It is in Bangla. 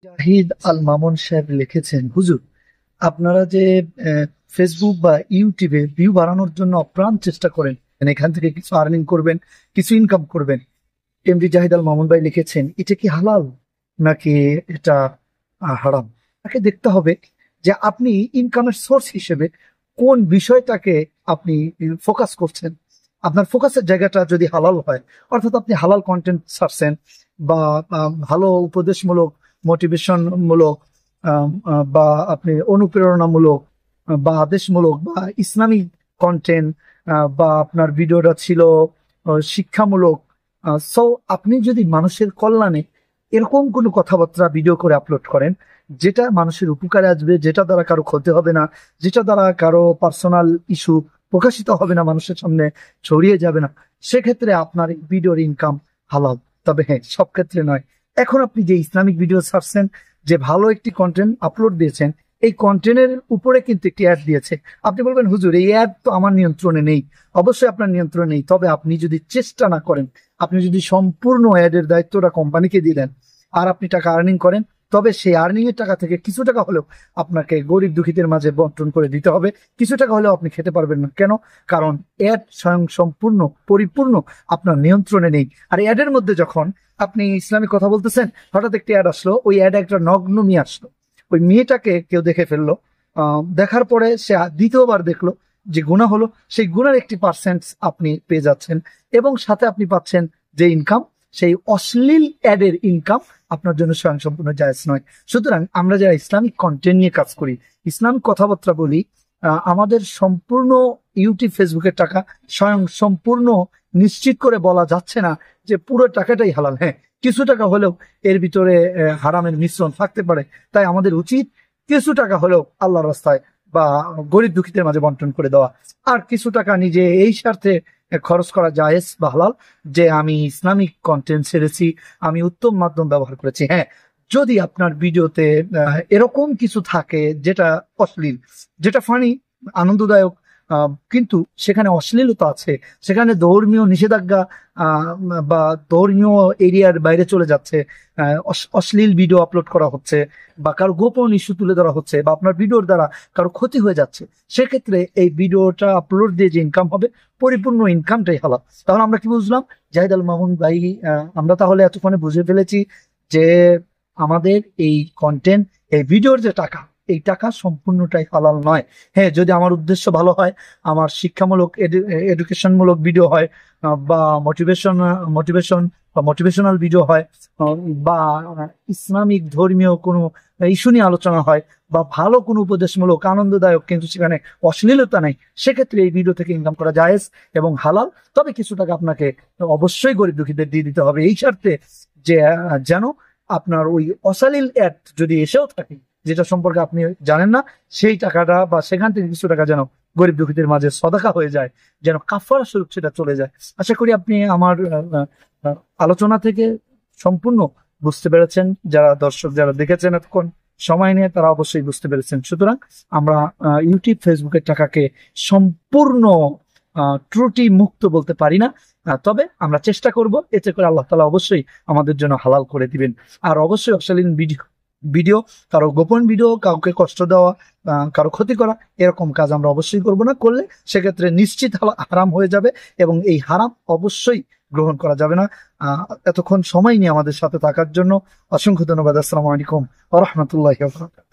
জাহিদ আল মামুন সাহেব লিখেছেন, হুজুর আপনারা যে ফেসবুক বা ইউটিউবে ভিউ বাড়ানোর জন্য অপ্রাণ চেষ্টা করেন, মানে এখান থেকে কিছু আর্নিং করবেন, কিছু ইনকাম করবেন। এমডি জাহিদ আল মামুন ভাই লিখেছেন, এটা কি হালাল নাকি এটা হারাম? তাকে দেখতে হবে যে আপনি ইনকামের সোর্স হিসেবে কোন বিষয়টাকে আপনি ফোকাস করছেন। আপনার ফোকাসের জায়গাটা যদি হালাল হয়, অর্থাৎ আপনি হালাল কন্টেন্ট ছাড়ছেন বা ভালো উপদেশমূলক, মোটিভেশন মূলক, বা আপনি অনুপ্রেরণামূলক বা আদেশমূলক বা ইসলামিক কন্টেন্ট, বা আপনার ভিডিওটা ছিল শিক্ষামূলক। সো আপনি যদি মানুষের কল্যাণে এরকম কোনো কথাবার্তা ভিডিও করে আপলোড করেন যেটা মানুষের উপকারে আসবে, যেটা দ্বারা কারো ক্ষতি হবে না, যেটা দ্বারা কারো পার্সোনাল ইস্যু প্রকাশিত হবে না, মানুষের সামনে ছড়িয়ে যাবে না, সেক্ষেত্রে আপনার এই ভিডিওর ইনকাম হালাল। তবে হ্যাঁ, সব ক্ষেত্রে নয়। এখন আপনি যে ইসলামিক ভিডিও ছাড়ছেন, যে ভালো একটি কন্টেন্ট আপলোড দিয়েছেন, এই কন্টেন্টের উপরে কিন্তু একটি অ্যাড দিয়েছে। আপনি বলবেন, হুজুর এই অ্যাড তো আমার নিয়ন্ত্রণে নেই। অবশ্যই আপনার নিয়ন্ত্রণে নেই, তবে আপনি যদি চেষ্টা না করেন, আপনি যদি সম্পূর্ণ অ্যাডের দায়িত্বটা কোম্পানিকে দিলেন আর আপনি টাকা আর্নিং করেন, তবে সেই আর্নিং এর টাকা থেকে কিছু টাকা হলেও আপনাকে গরিব দুঃখীদের মাঝে বন্টন করে দিতে হবে। কিছু টাকা হলেও আপনি খেতে পারবেন না। কেন? কারণ অ্যাড স্বয়ং সম্পূর্ণ পরিপূর্ণ আপনার নিয়ন্ত্রণে নেই। আর অ্যাডের মধ্যে যখন আপনি ইসলামিক কথা বলতেছেন, হঠাৎ একটি অ্যাড আসলো, ওই অ্যাডে একটা নগ্ন মেয়ে আসলো, ওই মেয়েটাকে কেউ দেখে ফেললো। দেখার পরে সে দ্বিতীয়বার দেখলো, যে গুণা হলো, সেই গুণার একটি পার্সেন্ট আপনি পেয়ে যাচ্ছেন, এবং সাথে আপনি পাচ্ছেন যে ইনকাম, সেই অশ্লীল অ্যাডের ইনকাম আপনার জন্য স্বয়ংসম্পূর্ণ জায়েজ নয়। সুতরাং আমরা যারা ইসলামিক কন্টেন্ট নিয়ে কাজ করি, ইসলামিক কথাবার্তা বলি, আমাদের সম্পূর্ণ ইউটিউব ফেসবুকের টাকা স্বয়ং সম্পূর্ণ নিশ্চিত করে বলা যাচ্ছে না যে পুরো টাকাটাই হালাল। হ্যাঁ, কিছু টাকা হলেও এর ভিতরে হারামের মিশ্রণ থাকতে পারে। তাই আমাদের উচিত কিছু টাকা হলেও আল্লাহর রাস্তায় বা গরিব দুঃখীদের মাঝে বন্টন করে দেওয়া, আর কিছু টাকা নিজে এই স্বার্থে খরচ করা জায়েজ বা হালাল যে আমি ইসলামিক কন্টেন্ট ছেড়েছি, আমি উত্তম মাধ্যম ব্যবহার করেছি। হ্যাঁ, যদি আপনার ভিডিওতে এরকম কিছু থাকে যেটা অশ্লীল, যেটা ফানি, আনন্দদায়ক, কিন্তু সেখানে অশ্লীলতা আছে, সেখানে ধর্মীয় নিষেধাজ্ঞা বা ধর্মীয় এরিয়ার বাইরে চলে যাচ্ছে, অশ্লীল ভিডিও আপলোড করা হচ্ছে, বা কারো গোপন ইস্যু তুলে ধরা হচ্ছে, বা আপনার ভিডিওর দ্বারা কারো ক্ষতি হয়ে যাচ্ছে, সেক্ষেত্রে এই ভিডিওটা আপলোড দিয়ে যে ইনকাম হবে, পরিপূর্ণ ইনকামটাই হালাল। তাহলে আমরা কি বুঝলাম? জাহিদ আল মামুন ভাই, আমরা তাহলে এতক্ষণে বুঝে ফেলেছি যে আমাদের এই কন্টেন্ট, এই ভিডিওর যে টাকা, এই টাকা সম্পূর্ণটাই হালাল নয়। হ্যাঁ, যদি আমার উদ্দেশ্য ভালো হয়, আমার শিক্ষামূলক, এডুকেশনমূলক ভিডিও হয়, বা মোটিভেশন বা মোটিভেশনাল ভিডিও হয়, আহ, বা ইসলামিক ধর্মীয় কোনো ইস্যু নিয়ে আলোচনা হয়, বা ভালো কোনো উপদেশমূলক আনন্দদায়ক কিন্তু সেখানে অশ্লীলতা নাই, সেক্ষেত্রে এই ভিডিও থেকে ইনকাম করা জায়েজ এবং হালাল। তবে কিছু টাকা আপনাকে অবশ্যই গরিব দুঃখীদের দিয়ে দিতে হবে, এই স্বার্থে যে যেন আপনার ওই অশ্লীল অ্যাড যদি এসেও থাকে যেটা সম্পর্কে আপনি জানেন না, সেই টাকাটা বা সেখান থেকে কিছু টাকা যেন গরিব দুঃখীদের মাঝে সদাকা হয়ে যায়, যেন কাফারা স্বরূপ সেটা চলে যায়। আশা করি আপনি আমার আলোচনা থেকে সম্পূর্ণ বুঝতে পেরেছেন। যারা দর্শক, যারা দেখেছেন এতক্ষণ সময় নিয়ে, তারা অবশ্যই বুঝতে পেরেছেন। সুতরাং আমরা ইউটিউব ফেসবুকের টাকাকে সম্পূর্ণ ত্রুটি মুক্ত বলতে পারি না, তবে আমরা চেষ্টা করব, এতে করে আল্লাহ তাআলা অবশ্যই আমাদের জন্য হালাল করে দিবেন। আর অবশ্যই অশালীন ভিডিও ভিডিও কারো গোপন ভিডিও, কাউকে কষ্ট দেওয়া, কারো ক্ষতি করা, এরকম কাজ আমরা অবশ্যই করব না। করলে সেক্ষেত্রে নিশ্চিত হারাম হয়ে যাবে, এবং এই হারাম অবশ্যই গ্রহণ করা যাবে না। এতক্ষণ সময় নিয়ে আমাদের সাথে থাকার জন্য অসংখ্য ধন্যবাদ। আসসালামু আলাইকুম ওয়া রাহমাতুল্লাহি ওয়া বারাকাতুহু।